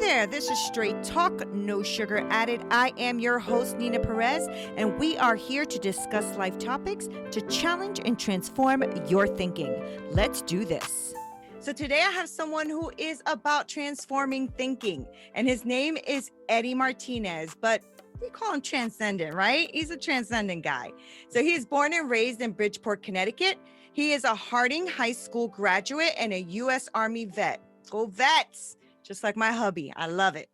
there, this is Straight Talk, no sugar added. I am your host, Nina Perez, and we are here to discuss life topics to challenge and transform your thinking. Let's do this. So today I have someone who is about transforming thinking, and his name is Eddie Martinez, but we call him Transcendent, right? He's a transcendent guy. So he is born and raised in Bridgeport, Connecticut. He is a Harding High School graduate and a U.S. Army vet. Go Vets! Just like my hubby. I love it.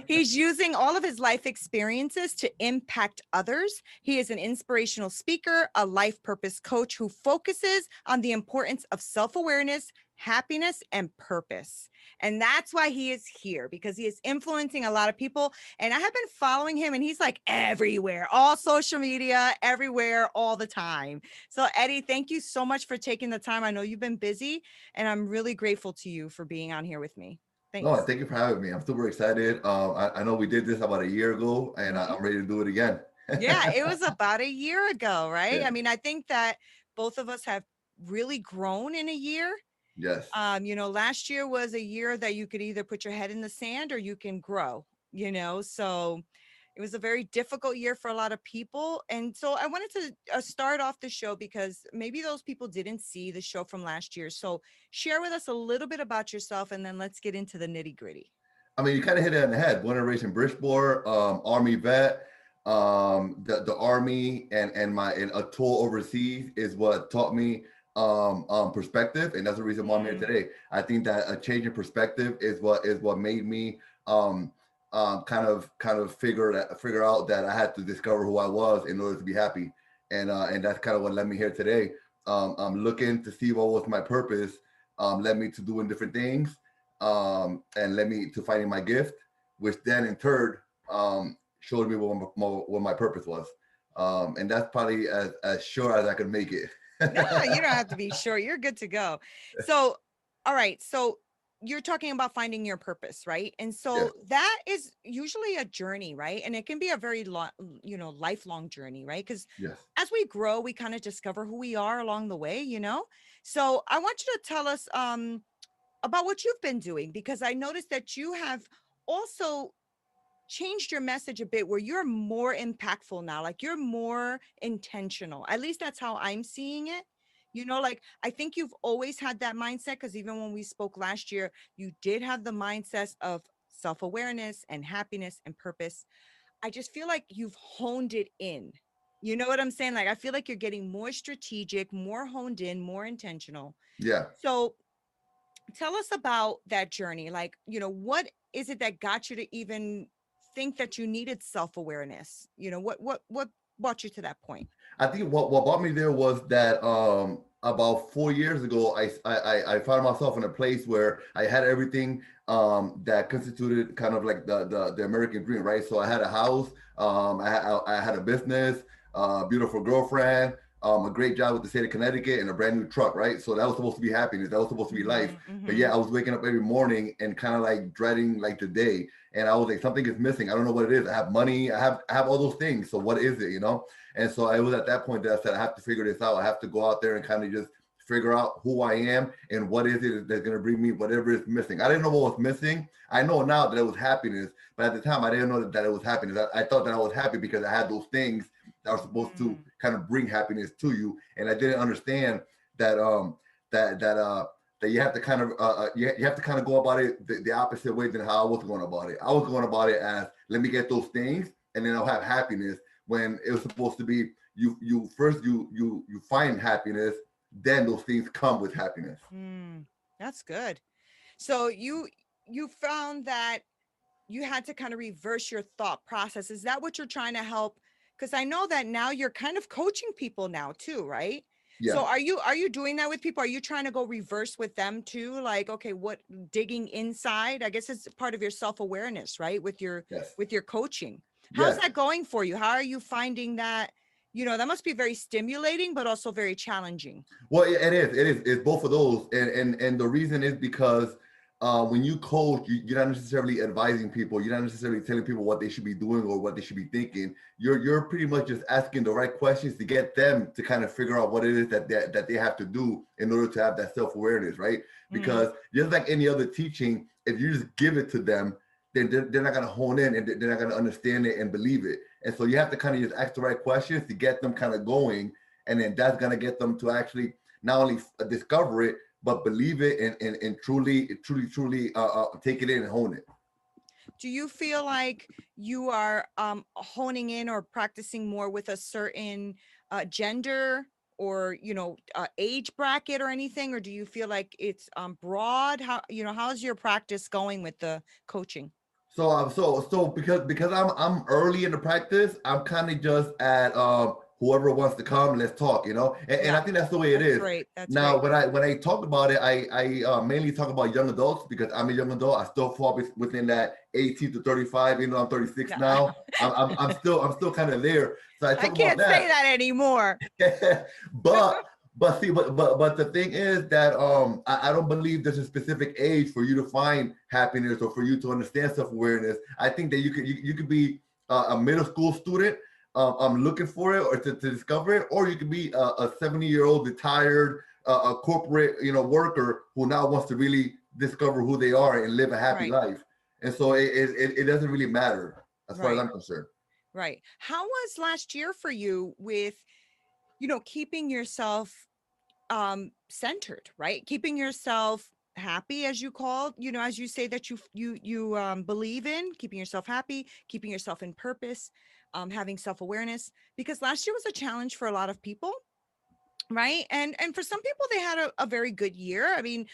He's using all of his life experiences to impact others. He is an inspirational speaker, a life purpose coach who focuses on the importance of self-awareness, happiness, and purpose. And that's why he is here, because he is influencing a lot of people. And I have been following him, and he's like everywhere, all social media, everywhere, all the time. So Eddie, thank you so much for taking the time. I know you've been busy, and I'm really grateful to you for being on here with me. Thanks. No, thank you for having me. I'm super excited. I know we did this about a year ago, and I'm ready to do it again. Yeah, it was about a year ago, right? Yeah. I mean, I think that both of us have really grown in a year. Yes. Last year was a year that you could either put your head in the sand or you can grow, so it was a very difficult year for a lot of people. And so I wanted to start off the show because maybe those people didn't see the show from last year. So share with us a little bit about yourself, and then let's get into the nitty gritty. I mean, you kind of hit it on the head. Born and raised in Bridgeport, Army vet. The Army and a tour overseas is what taught me perspective, and that's the reason why I'm here today. I think that a change in perspective is what made me kind of figure out that I had to discover who I was in order to be happy, and that's kind of what led me here today. I'm looking to see what was my purpose, led me to doing different things, and led me to finding my gift, which then in turn showed me what my purpose was, and that's probably as sure as I could make it. No, you don't have to be sure. You're good to go. So, all right. So you're talking about finding your purpose, right? And so Yeah. that is usually a journey, right? And it can be a very lifelong journey, right? Because Yes. as we grow, we kind of discover who we are along the way. So I want you to tell us about what you've been doing, because I noticed that you have also changed your message a bit, where you're more impactful now, like you're more intentional. At least that's how I'm seeing it. Like I think you've always had that mindset, because even when we spoke last year, you did have the mindset of self-awareness and happiness and purpose. I just feel like you've honed it in. You know what I'm saying? Like I feel like you're getting more strategic, more honed in, more intentional. Yeah. So tell us about that journey. Like, what is it that got you to even think that you needed self-awareness? What brought you to that point? I think what brought me there was that about 4 years ago, I found myself in a place where I had everything that constituted kind of like the American dream, right? So I had a house, I had a business, beautiful girlfriend, a great job with the state of Connecticut, and a brand new truck, right? So that was supposed to be happiness. That was supposed to be life. But yeah, I was waking up every morning and kind of like dreading like the day. And I was like, something is missing. I don't know what it is. I have money. I have all those things. So what is it, And so it was at that point that I said, I have to figure this out. I have to go out there and kind of just figure out who I am and what is it that's going to bring me whatever is missing. I didn't know what was missing. I know now that it was happiness. But at the time, I didn't know that it was happiness. I thought that I was happy because I had those things that are supposed to kind of bring happiness to you, and I didn't understand that that you have to kind of you have to kind of go about it the opposite way than how I was going about it. I was going about it as, let me get those things, and then I'll have happiness. When it was supposed to be, you first find happiness, then those things come with happiness. That's good. So you found that you had to kind of reverse your thought process. Is that what you're trying to help? Because I know that now you're kind of coaching people now too, right? Yeah. So are you doing that with people? Are you trying to go reverse with them too? Like, okay, what, digging inside? I guess it's part of your self-awareness, right? With your coaching. How's that going for you? How are you finding that? That must be very stimulating, but also very challenging. Well, it is. It's both of those. And the reason is because when you coach, you're not necessarily advising people. You're not necessarily telling people what they should be doing or what they should be thinking. You're pretty much just asking the right questions to get them to kind of figure out what it is that they have to do in order to have that self-awareness, right? Because just like any other teaching, if you just give it to them, then they're not going to hone in and they're not going to understand it and believe it. And so you have to kind of just ask the right questions to get them kind of going. And then that's going to get them to actually not only discover it, but believe it and truly take it in and hone it. Do you feel like you are honing in or practicing more with a certain gender or, age bracket or anything? Or do you feel like it's broad? How's your practice going with the coaching? So because I'm early in the practice, I'm kind of just at whoever wants to come, let's talk, and I Yeah, think that's the way it that's is. great. That's Now, great. when I talk about it, I mainly talk about young adults because I'm a young adult. I still fall within that 18 to 35. I'm 36 Yeah. now. I'm still kind of there. So I I talk about can't say that. that anymore. but but the thing is that I don't believe there's a specific age for you to find happiness or for you to understand self-awareness. I think that you could be a middle school student looking for it or to discover it, or you could be a 70-year-old retired a corporate worker who now wants to really discover who they are and live a happy Right, life. And so it doesn't really matter as far as right, I'm concerned. right. How was last year for you with, keeping yourself centered, right? Keeping yourself happy, as you called, as you say that you believe in keeping yourself happy, keeping yourself in purpose, having self-awareness, because last year was a challenge for a lot of people, right? And for some people they had a very good year. I mean,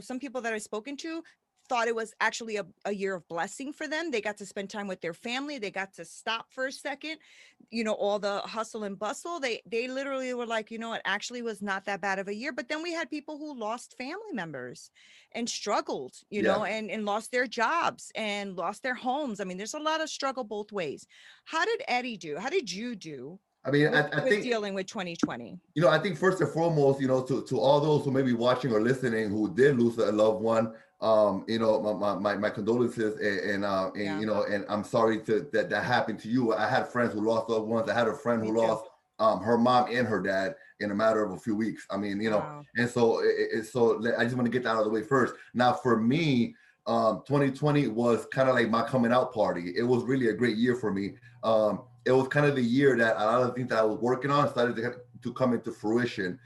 some people that I've spoken to thought it was actually a year of blessing for them. They got to spend time with their family. They got to stop for a second, all the hustle and bustle. They literally were like, it actually was not that bad of a year. But then we had people who lost family members and struggled, Yeah. and lost their jobs and lost their homes. I mean, there's a lot of struggle both ways. How did Eddie do? How did you do I mean, with I with think dealing with 2020? I think first and foremost, to all those who may be watching or listening who did lose a loved one, my condolences and Yeah, and I'm sorry that happened to you. I had friends who lost loved ones. I had a friend me who too. lost her mom and her dad in a matter of a few weeks. I mean, Wow. and so I just want to get that out of the way first. Now, for me, 2020 was kind of like my coming out party. It was really a great year for me. It was kind of the year that a lot of the things that I was working on started to come into fruition.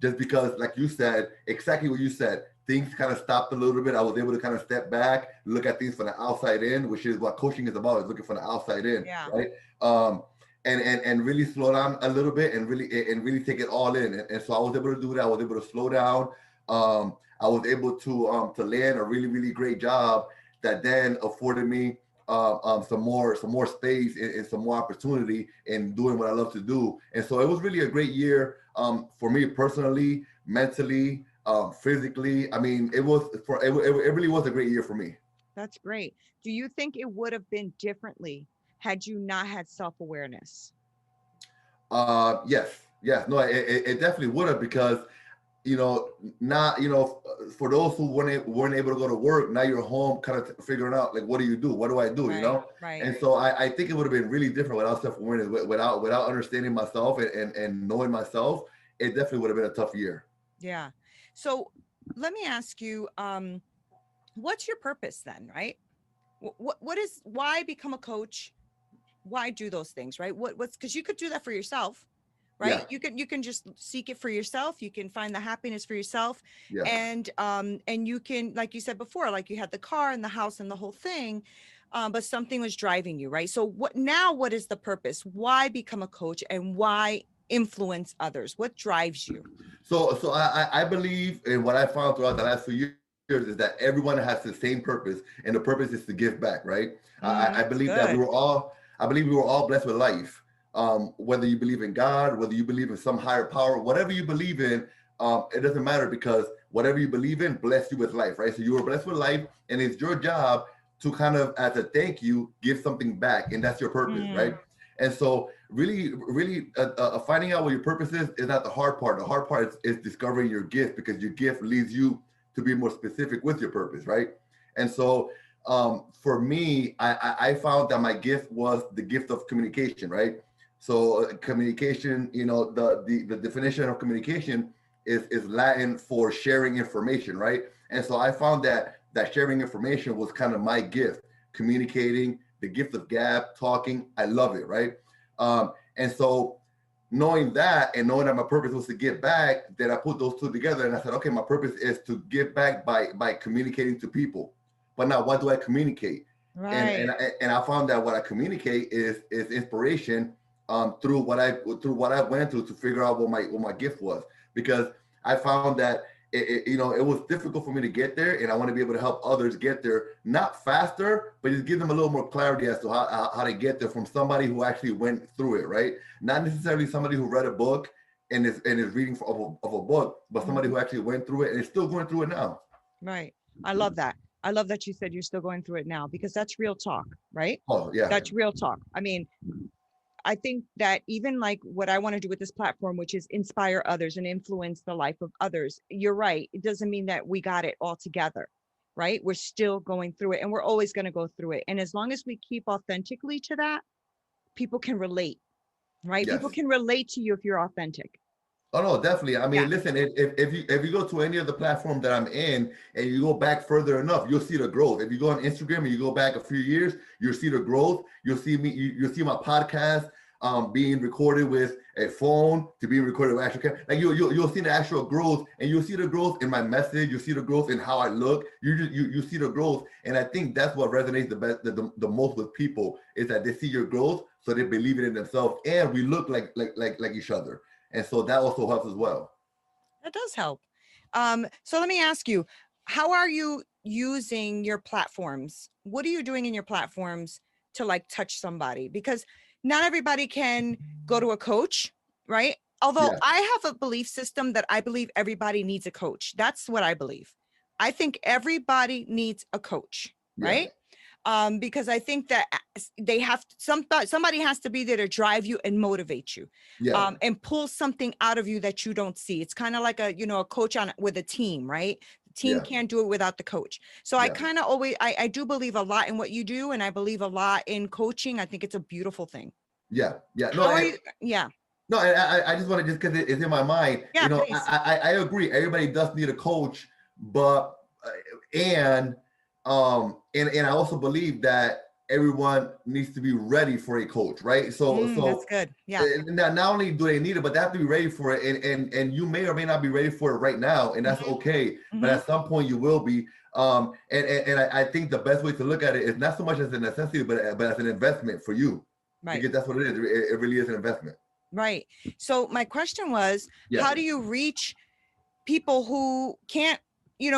Just because, like you said, exactly what you said, things kind of stopped a little bit. I was able to kind of step back, look at things from the outside in, which is what coaching is about, is looking from the outside in, Yeah. right? And really slow down a little bit and really take it all in. And so I was able to do that. I was able to slow down. I was able to land a really, really great job that then afforded me some more space and some more opportunity in doing what I love to do. And so it was really a great year for me personally, mentally, physically. I mean, it really was a great year for me. That's great. Do you think it would have been differently had you not had self-awareness? Yes, no, it definitely would have because not for those who weren't able to go to work, now you're home kind of figuring out like what do you do, what do I do, Right, right. and so I think it would have been really different without self-awareness, without understanding myself and knowing myself. It definitely would have been a tough year. Yeah. So let me ask you, what's your purpose then, right? Why become a coach? Why do those things, right? What's because you could do that for yourself, Yeah, right? You can just seek it for yourself. You can find the happiness for yourself. yeah. And you can, like you said before, like you had the car and the house and the whole thing, but something was driving you, right? So what is the purpose? Why become a coach and why influence others? What drives you? So I believe in what I found throughout the last few years is that everyone has the same purpose, and the purpose is to give back, right? I believe that Good. I believe we were all blessed with life. Whether you believe in God, whether you believe in some higher power, whatever you believe in, it doesn't matter because whatever you believe in bless you with life, right? So you were blessed with life, and it's your job to kind of, as a thank you, give something back, and that's your purpose, right? Mm, And so, really, finding out what your purpose is not the hard part. The hard part is discovering your gift because your gift leads you to be more specific with your purpose, right? And so, for me, I found that my gift was the gift of communication, right? So, communication, the definition of communication is Latin for sharing information, right? And so I found that that sharing information was kind of my gift, communicating, the gift of gab, talking. I love it, right? And so knowing that and knowing that my purpose was to give back, then I put those two together and I said, okay, my purpose is to give back by communicating to people. But now what do I communicate? Right. And I found that what I communicate is inspiration through what I went through to figure out what my gift was, because I found that it was difficult for me to get there, and I want to be able to help others get there, not faster, but just give them a little more clarity as to how to get there from somebody who actually went through it, right? Not necessarily somebody who read a book and is reading of a book, but somebody who actually went through it and is still going through it now. Right. I love that. I love that you said you're still going through it now, because that's real talk, right? Oh yeah. That's real talk. I mean, I think that even like what I want to do with this platform, which is inspire others and influence the life of others, you're right. It doesn't mean that we got it all together, right? We're still going through it, and we're always going to go through it. And as long as we keep authentically to that, people can relate, right? Yes. People can relate to you if you're authentic. Oh no, definitely. I mean, Yeah. listen, if you go to any of the platform that I'm in and you go back further enough, you'll see the growth. If you go on Instagram and you go back a few years, you'll see the growth. You'll see me. You'll see my podcast being recorded with a phone to being recorded with actual camera. Like you'll see the actual growth, and you'll see the growth in my message. You'll see the growth in how I look. You see the growth, and I think that's what resonates the most with people, is that they see your growth, so they believe it in themselves, and we look like each other. And so that also helps as well. That does help. So let me ask you, how are you using your platforms? What are you doing in your platforms to like touch somebody? Because not everybody can go to a coach, right? Although Yeah. I have a belief system that I believe everybody needs a coach. That's what I believe. I think everybody needs a coach, Yeah. right? Because I think that they have somebody has to be there to drive you and motivate you, Yeah. and pull something out of you that you don't see. It's kind of like a coach with a team, right? The team Yeah. can't do it without the coach. So I Yeah. kind of always, I do believe a lot in what you do, and I believe a lot in coaching. I think it's a beautiful thing. Yeah. Yeah. No, How are you? Yeah. no, I just want to, just because it's in my mind, Yeah, please. I agree. Everybody does need a coach, but and and I also believe that everyone needs to be ready for a coach, right? That's good. Yeah. Not only do they need it, but they have to be ready for it. And you may or may not be ready for it right now, and that's okay. But at some point you will be. And I think the best way to look at it is not so much as a necessity, but as an investment for you. Right. Because that's what it is. It really is an investment. Right. So my question was, Yeah. how do you reach people who can't,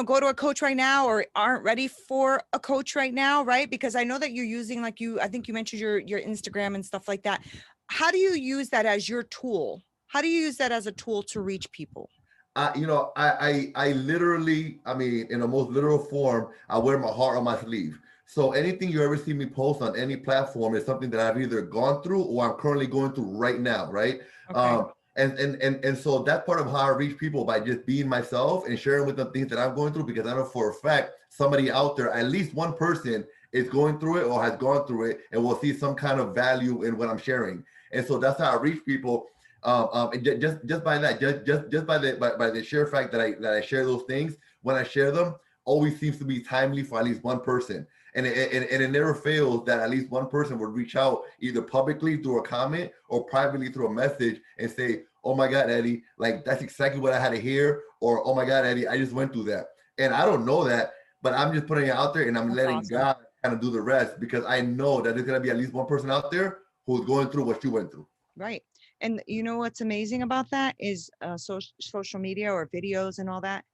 go to a coach right now, or aren't ready for a coach right now, right? Because I know that you're using, I think you mentioned your Instagram and stuff like that. How do you use that as your tool? How do you use that as a tool to reach people? I literally, I mean, in the most literal form, I wear my heart on my sleeve. So anything you ever see me post on any platform is something that I've either gone through or I'm currently going through right now, right? Okay. And so that's part of how I reach people, by just being myself and sharing with them things that I'm going through, because I know for a fact somebody out there, at least one person, is going through it or has gone through it and will see some kind of value in what I'm sharing. And so that's how I reach people. And just by that, just by the sheer fact that I share those things, when I share them, always seems to be timely for at least one person. And it never fails that at least one person would reach out either publicly through a comment or privately through a message and say, "Oh my God, Eddie, like that's exactly what I had to hear," or "Oh my God, Eddie, I just went through that." And I don't know that, but I'm just putting it out there, and I'm letting awesome. God kind of do the rest, because I know that there's gonna be at least one person out there who's going through what you went through. Right. And you know what's amazing about that is social media or videos and all that,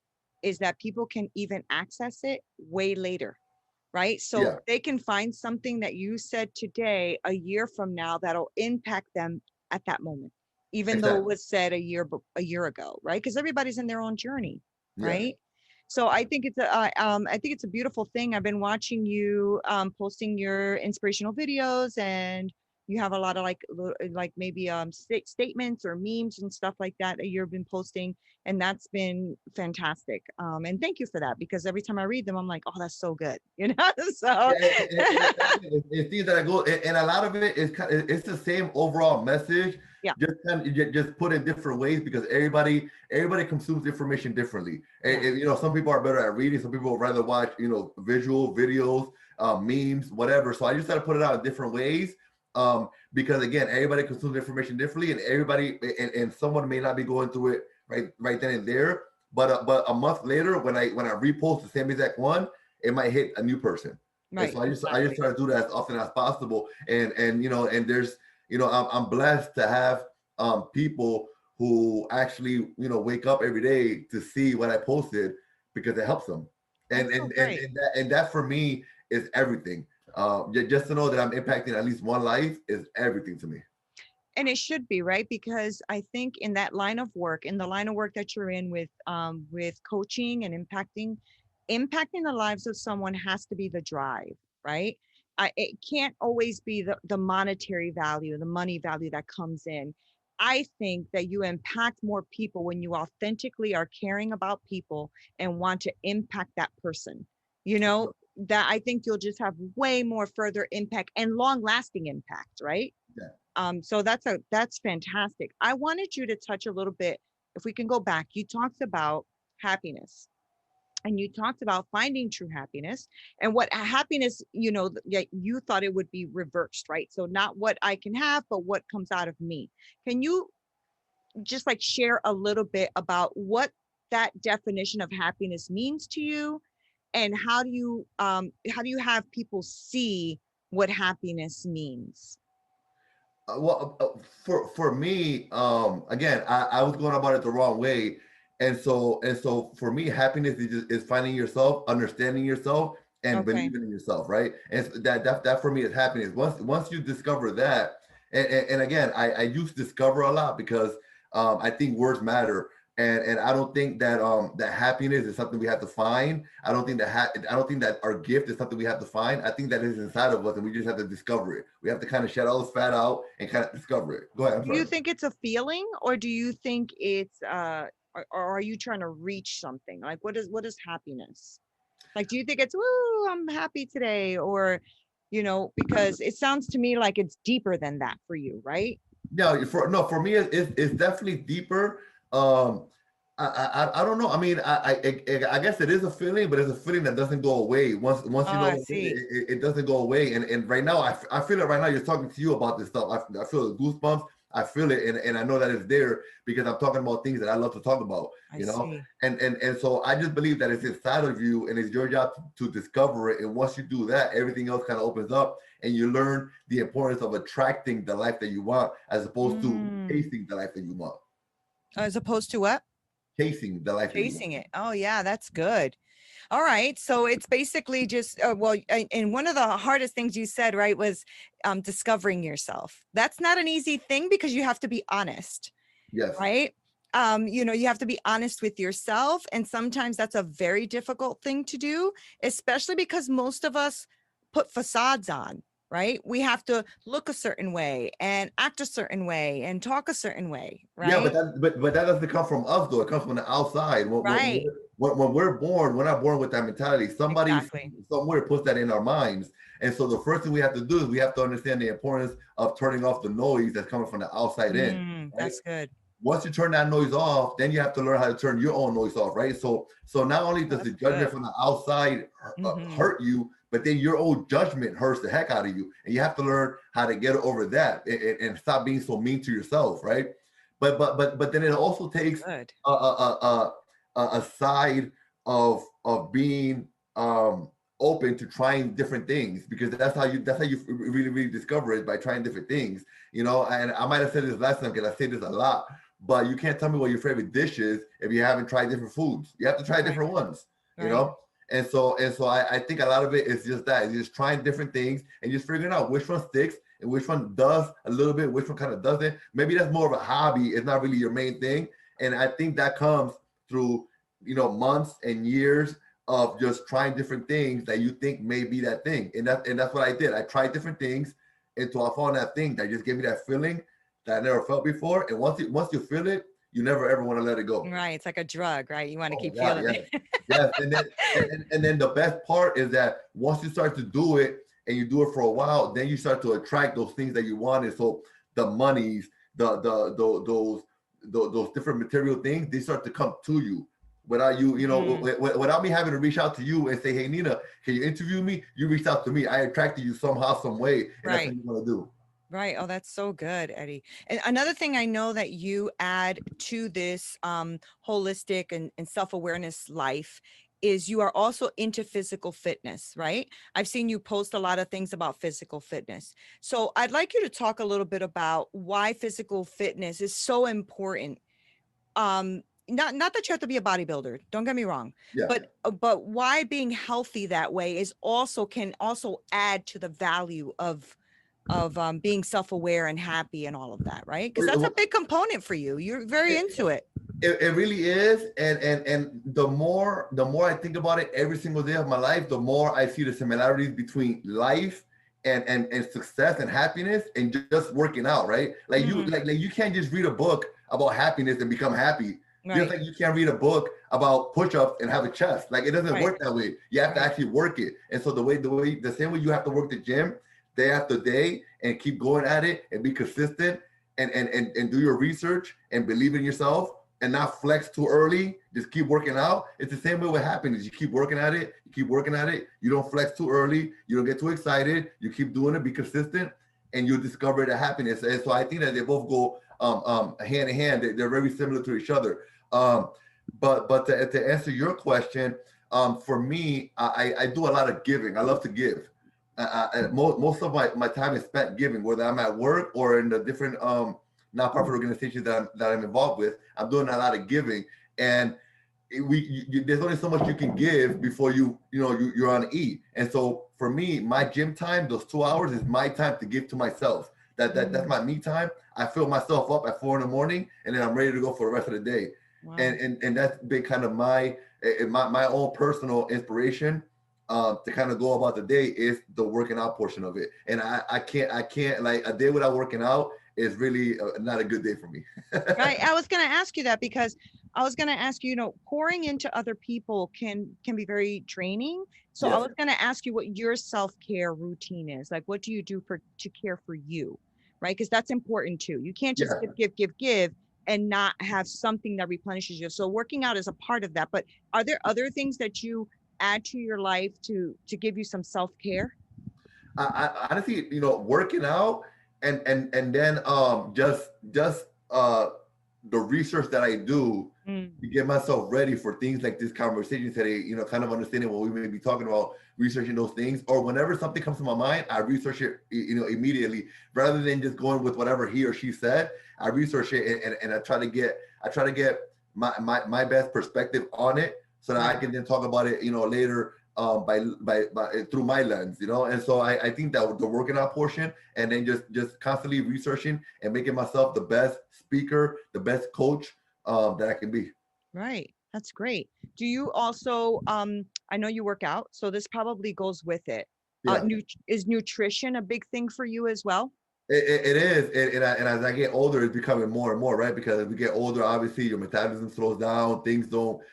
is that people can even access it way later. Right. So Yeah. they can find something that you said today, a year from now, that'll impact them at that moment, even though it Exactly. was said a year ago. Right. Because everybody's in their own journey. Yeah. Right. So I think it's a beautiful thing. I've been watching you posting your inspirational videos and you have a lot of like maybe statements or memes and stuff like that you've been posting, and that's been fantastic. And thank you for that, because every time I read them, I'm like, oh, that's so good, So It's things that I go, and a lot of it is it's the same overall message, yeah, just put in different ways, because everybody consumes information differently. And some people are better at reading, some people would rather watch visual videos, memes, whatever. So I just got to put it out in different ways, because again, everybody consumes information differently, and and someone may not be going through it right then and there, but a month later, when I repost the same exact one, it might hit a new person. right. And so I just try to do that as often as possible. And there's I'm blessed to have people who actually wake up every day to see what I posted, because it helps them. And that for me is everything. Just to know that I'm impacting at least one life is everything to me. And it should be, right? Because I think in that line of work, in the line of work that you're in with coaching and impacting the lives of someone has to be the drive, right? It can't always be the monetary value, the money value that comes in. I think that you impact more people when you authentically are caring about people and want to impact that person. That I think you'll just have way more further impact and long lasting impact, right? So that's fantastic. I wanted you to touch a little bit, if we can go back, you talked about happiness, and you talked about finding true happiness, and what happiness, you thought it would be reversed, right? So not what I can have, but what comes out of me. Can you just like share a little bit about what that definition of happiness means to you, and how do you have people see what happiness means? For me, again, I was going about it the wrong way, and so for me, happiness is finding yourself, understanding yourself, and Okay. believing in yourself, right? And that for me is happiness. Once you discover that, and again, I use discover a lot, because I think words matter. And I don't think that that happiness is something we have to find. I don't think that our gift is something we have to find. I think that is inside of us, and we just have to discover it. We have to kind of shed all this fat out and kind of discover it. Go ahead. I'm Do you sorry. think it's a feeling, or do you think it's or are you trying to reach something? Like what is happiness? Like, do you think it's, woo, I'm happy today, or because it sounds to me like it's deeper than that for you, right? No, for me, it's definitely deeper. Um, I don't know. I mean, I guess it is a feeling, but it's a feeling that doesn't go away. Once Oh, you know I what it see. is, it doesn't go away. And right now, I feel it right now. You're talking to you about this stuff. I feel the goosebumps. I feel it, and I know that it's there because I'm talking about things that I love to talk about. I see. And so I just believe that it's inside of you, and it's your job to discover it. And once you do that, everything else kind of opens up, and you learn the importance of attracting the life that you want, as opposed to chasing the life that you want. As opposed to what? Chasing the life that you want. Chasing it. Oh, yeah, that's good. All right. So it's basically just, and one of the hardest things you said, right, was discovering yourself. That's not an easy thing, because you have to be honest, Yes. right? You have to be honest with yourself. And sometimes that's a very difficult thing to do, especially because most of us put facades on, right? We have to look a certain way and act a certain way and talk a certain way, Yeah, right? but that doesn't come from us though. It comes from the outside. Right. When we're born, we're not born with that mentality. Somebody Exactly. somewhere puts that in our minds. And so the first thing we have to do is we have to understand the importance of turning off the noise that's coming from the outside in. Right? That's good. Once you turn that noise off, then you have to learn how to turn your own noise off, right? So not only does the That's judgment good. from the outside hurt you, but then your own judgment hurts the heck out of you, and you have to learn how to get over that and stop being so mean to yourself, right? But then it also takes Good. a side of being open to trying different things, because that's how you really discover it, by trying different things, And I might have said this last time, because I say this a lot, but you can't tell me what your favorite dish is if you haven't tried different foods. You have to try different ones, And so I think a lot of it is just that. It's just trying different things and just figuring out which one sticks and which one does a little bit, which one kind of doesn't. Maybe that's more of a hobby. It's not really your main thing. And I think that comes through, months and years of just trying different things that you think may be that thing. And that's what I did. I tried different things, until I found that thing that just gave me that feeling that I never felt before. And once you feel it, you never ever want to let it go. Right. It's like a drug, right? You want to Oh my keep God, feeling yes. it. Yes. And then the best part is that once you start to do it and you do it for a while, then you start to attract those things that you wanted. So the monies, those different material things, they start to come to you without you, without me having to reach out to you and say, hey Nina, can you interview me? You reached out to me. I attracted you somehow, some way, and that's what Right. you want to do. Right. Oh, that's so good, Eddie. And another thing I know that you add to this holistic and self-awareness life is you are also into physical fitness, right? I've seen you post a lot of things about physical fitness. So I'd like you to talk a little bit about why physical fitness is so important. Not that you have to be a bodybuilder, don't get me wrong, Yeah. but why being healthy that way is also can also add to the value of being self-aware and happy and all of that, right? Because that's a big component for you. You're very into it. It really is, and the more I think about it every single day of my life, the more I see the similarities between life and success and happiness and just working out, right? Like you can't just read a book about happiness and become happy. Just Right. like you can't read a book about push-ups and have a chest. Like it doesn't work that way. You have to actually work it. And so the same way you have to work the gym day after day and keep going at it and be consistent and do your research and believe in yourself and not flex too early, just keep working out. It's the same way with happiness. You keep working at it, you don't flex too early, you don't get too excited, you keep doing it, be consistent, and you'll discover the happiness. And so I think that they both go hand in hand. They're very similar to each other. But to answer your question, for me, I do a lot of giving. I love to give. Most of my time is spent giving, whether I'm at work or in the different nonprofit organizations that I'm involved with. I'm doing a lot of giving, and there's only so much you can give before you're on E. And so for me, my gym time, those 2 hours, is my time to give to myself. That's my me time. I fill myself up at 4 in the morning, and then I'm ready to go for the rest of the day. Wow. And that's been kind of my own personal inspiration to kind of go about the day is the working out portion of it. And I can't like a day without working out is really not a good day for me. Right. I was going to ask you that because I was going to ask you, pouring into other people can be very draining. So I was going to ask you what your self-care routine is. Like, what do you do to care for you? Right. Because that's important too. You can't just give and not have something that replenishes you. So working out is a part of that. But are there other things that you add to your life to give you some self-care? I honestly, working out and then just the research that I do to get myself ready for things like this conversation today, kind of understanding what we may be talking about, researching those things, or whenever something comes to my mind, I research it, immediately, rather than just going with whatever he or she said. I research it and I try to get my best perspective on it so that I can then talk about it, later by through my lens, and so I think that the working out portion and then just constantly researching and making myself the best speaker, the best coach that I can be. Right. That's great. Do you also, I know you work out, so this probably goes with it. Yeah. Is nutrition a big thing for you as well? It is, and as I get older, it's becoming more and more, right? Because as we get older, obviously your metabolism slows down. Things don't,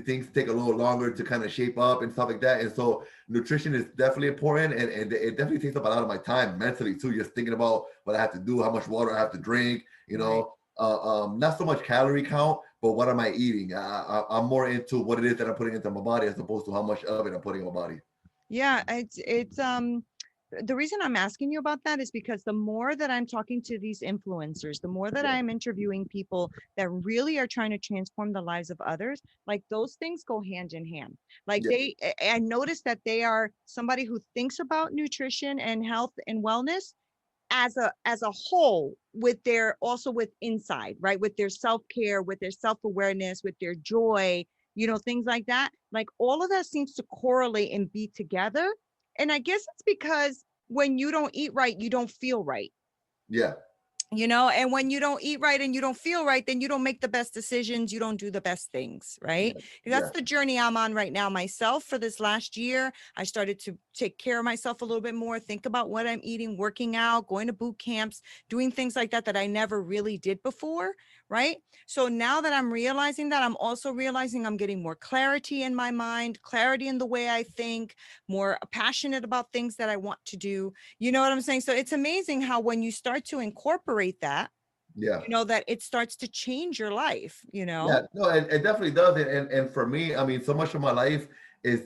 things take a little longer to kind of shape up and stuff like that. And so nutrition is definitely important, and it definitely takes up a lot of my time mentally too. Just thinking about what I have to do, how much water I have to drink, not so much calorie count, but what am I eating? I'm more into what it is that I'm putting into my body as opposed to how much of it I'm putting in my body. Yeah, it's the reason I'm asking you about that is because the more that I'm talking to these influencers, the more that I'm interviewing people that really are trying to transform the lives of others, like those things go hand in hand. Like I noticed that they are somebody who thinks about nutrition and health and wellness as a whole, with their also with inside, right? With their self-care, with their self-awareness, with their joy, things like that. Like all of that seems to correlate and be together. And I guess it's because when you don't eat right, you don't feel right. Yeah. And when you don't eat right and you don't feel right, then you don't make the best decisions. You don't do the best things, right? Yeah. That's Yeah. the journey I'm on right now myself. For this last year, I started to take care of myself a little bit more, think about what I'm eating, working out, going to boot camps, doing things like that I never really did before, right? So now that I'm realizing that, I'm also realizing I'm getting more clarity in my mind, clarity in the way I think, more passionate about things that I want to do. You know what I'm saying? So it's amazing how when you start to incorporate that, Yeah. that it starts to change your life, Yeah, no, it definitely does. And for me, I mean, so much of my life is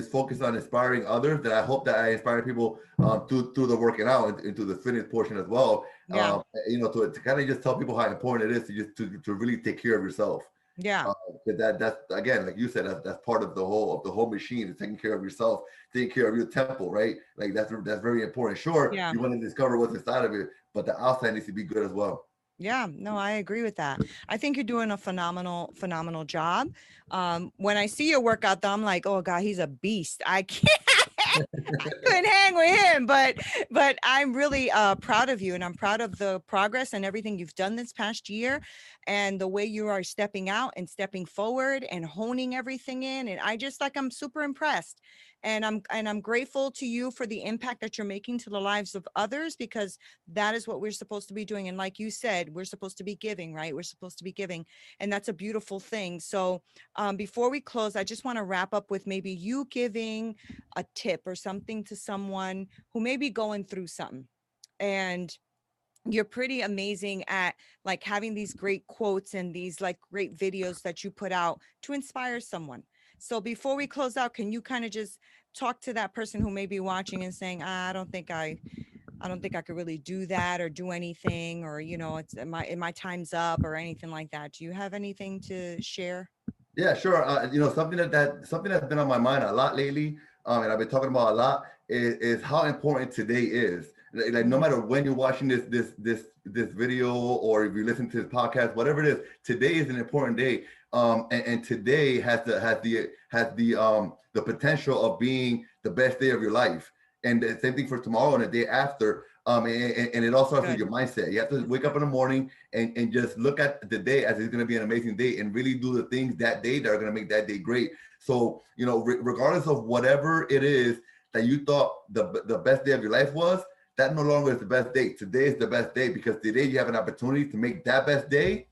focused on inspiring others, that I hope that I inspire people through the working out and through the fitness portion as well. Yeah. To kind of just tell people how important it is to just to really take care of yourself. Yeah. 'Cause that's again, like you said, that's part of the whole machine, is taking care of yourself, taking care of your temple, right? Like that's very important. Sure, Yeah. you want to discover what's inside of it, but the outside needs to be good as well. Yeah, no, I agree with that. I think you're doing a phenomenal job. When I see your workout though, I'm like, oh God, he's a beast. I can't couldn't hang with him, but I'm really proud of you, and I'm proud of the progress and everything you've done this past year, and the way you are stepping out and stepping forward and honing everything in. And I'm super impressed, and I'm grateful to you for the impact that you're making to the lives of others, because that is what we're supposed to be doing. And like you said, we're supposed to be giving, right? We're supposed to be giving, and that's a beautiful thing. So before we close, I just want to wrap up with maybe you giving a tip or something to someone who may be going through something. And you're pretty amazing at like having these great quotes and these like great videos that you put out to inspire someone. So before we close out, can you kind of just talk to that person who may be watching and saying, I don't think I could really do that or do anything, or it's my time's up or anything like that. Do you have anything to share? Yeah, sure. Something that's been on my mind a lot lately, and I've been talking about a lot, is how important today is. Like no Mm, matter when you're watching this video, or if you listen to this podcast, whatever it is, today is an important day. And today has the potential of being the best day of your life, and the same thing for tomorrow and the day after. And it all starts with good. your mindset. You have to That's wake up good. in the morning and just look at the day as it's going to be an amazing day, and really do the things that day that are going to make that day great. So, regardless of whatever it is that you thought the best day of your life was, that no longer is the best day. Today is the best day, because today you have an opportunity to make that best day,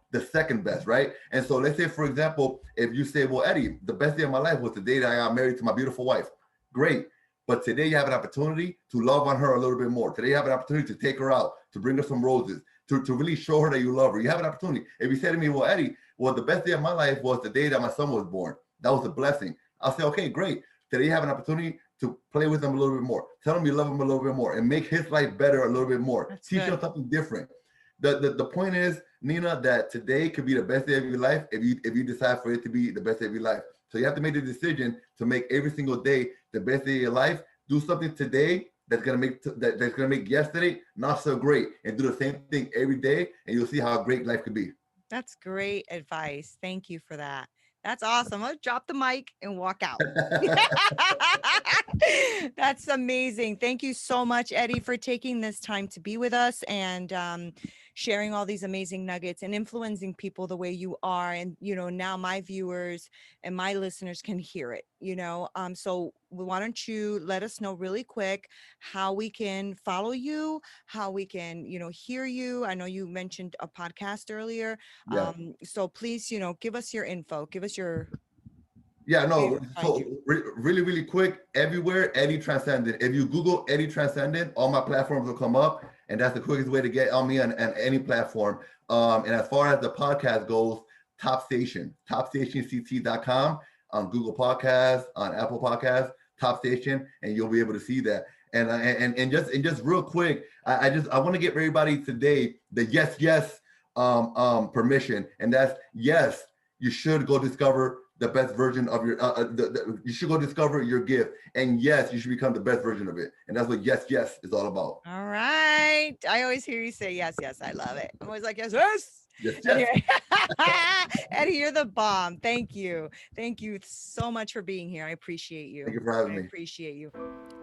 the second best, right? And so let's say, for example, if you say, well, Eddie, the best day of my life was the day that I got married to my beautiful wife. Great. But today you have an opportunity to love on her a little bit more. Today you have an opportunity to take her out, to bring her some roses, to really show her that you love her. You have an opportunity. If you say to me, well, Eddie, well, the best day of my life was the day that my son was born. That was a blessing. I'll say, okay, great. Today you have an opportunity to play with him a little bit more. Tell him you love him a little bit more, and make his life better a little bit more. That's Teach him good. something different. The point is, Nina, that today could be the best day of your life if you decide for it to be the best day of your life. So you have to make the decision to make every single day the best day of your life. Do something today that's gonna make yesterday not so great, and do the same thing every day, and you'll see how great life could be. That's great advice. Thank you for that. That's awesome. Let's drop the mic and walk out. That's amazing. Thank you so much, Eddie, for taking this time to be with us and sharing all these amazing nuggets and influencing people the way you are. And, now my viewers and my listeners can hear it, So why don't you let us know really quick how we can follow you, how we can, hear you. I know you mentioned a podcast earlier. Yeah. So please, give us your info, give us your Yeah, way no. to find So you. really, really quick, everywhere Eddie Transcendent. If you Google Eddie Transcendent, all my platforms will come up, and that's the quickest way to get on me on any platform. And as far as the podcast goes, topstationct.com, on Google Podcasts, on Apple Podcasts, Top Station, and you'll be able to see that. And just real quick, I want to give everybody today the yes permission, and that's yes. You should go discover the best version of your you should go discover your gift, and yes, you should become the best version of it, and that's what yes is all about. All right. I always hear you say yes, yes. I love it. I'm always like, yes, yes. Yes. Anyway, Eddie, you're the bomb. Thank you. Thank you so much for being here. I appreciate Thank you. you for having I me. appreciate you.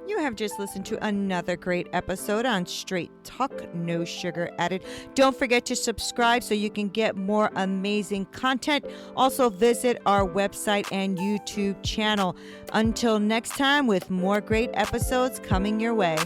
You have just listened to another great episode on Straight Talk, No Sugar Added. Don't forget to subscribe so you can get more amazing content. Also visit our website and YouTube channel. Until next time, with more great episodes coming your way.